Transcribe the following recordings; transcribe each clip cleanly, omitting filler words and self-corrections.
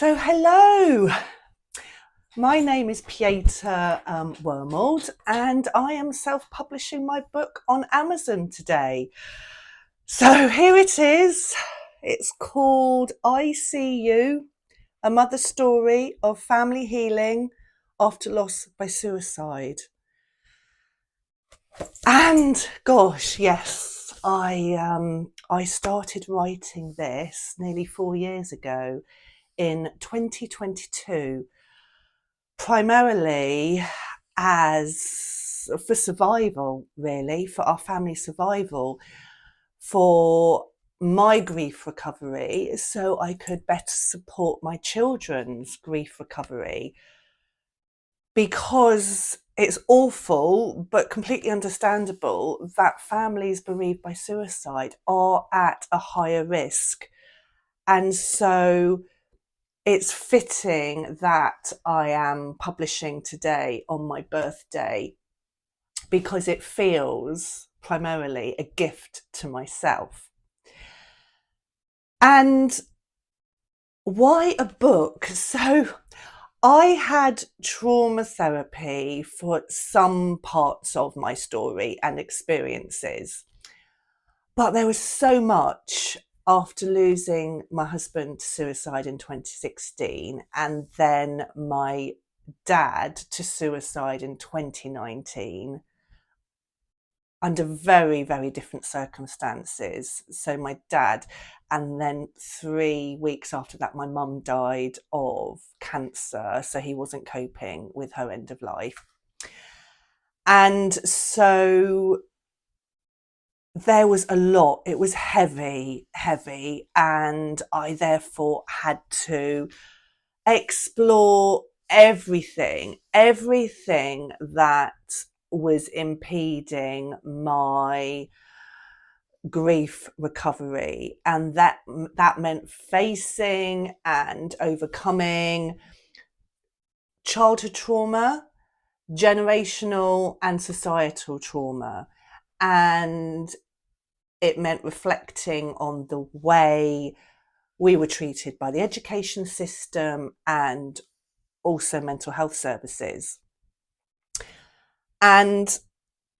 Hello, my name is Pieter Wormold, and I am self-publishing my book on Amazon today. So here it is. It's called I See You, a mother story of family healing after loss by suicide. And gosh, yes, I started writing this nearly 4 years ago in 2022. Primarily as for survival, really, for our family survival, for my grief recovery, so I could better support my children's grief recovery. Because it's awful, but completely understandable that families bereaved by suicide are at a higher risk. And so it's fitting that I am publishing today on my birthday because it feels primarily a gift to myself. And why a book? So I had trauma therapy for some parts of my story and experiences, but there was so much after losing my husband to suicide in 2016 and then my dad to suicide in 2019 under very, very different circumstances. So my dad, and then 3 weeks after that, my mum died of cancer. So he wasn't coping with her end of life. And so there was a lot. It was heavy, and I therefore had to explore everything that was impeding my grief recovery, and that meant facing and overcoming childhood trauma, generational and societal trauma. And it meant reflecting on the way we were treated by the education system and also mental health services. And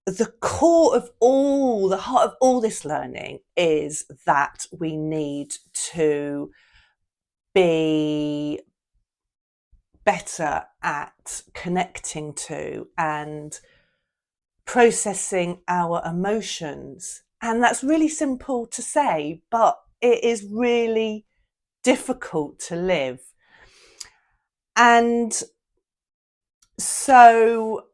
the core of the heart of all this learning is that we need to be better at connecting to and processing our emotions. And that's really simple to say, but it is really difficult to live. And so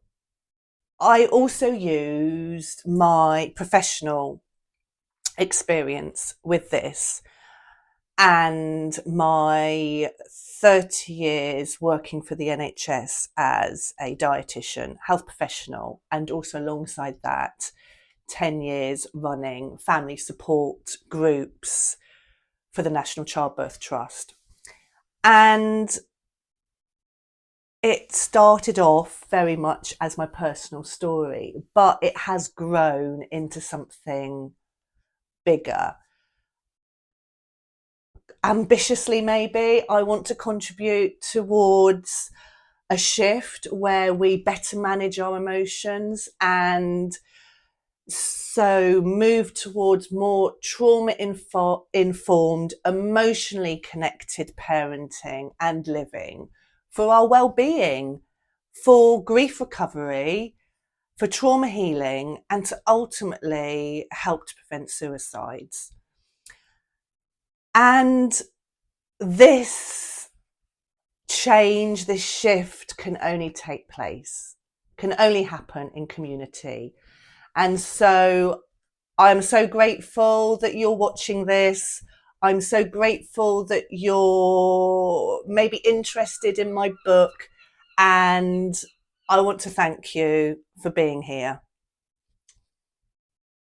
I also used my professional experience with this and my 30 years working for the NHS as a dietitian, health professional, and also alongside that, 10 years running family support groups for the National Childbirth Trust. And it started off very much as my personal story, but it has grown into something bigger. Ambitiously, maybe, I want to contribute towards a shift where we better manage our emotions and so move towards more trauma-informed, emotionally connected parenting and living for our well-being, for grief recovery, for trauma healing, and to ultimately help to prevent suicides. And this change, this shift can only take place, can only happen in community. And so I'm so grateful that you're watching this. I'm so grateful that you're maybe interested in my book. And I want to thank you for being here.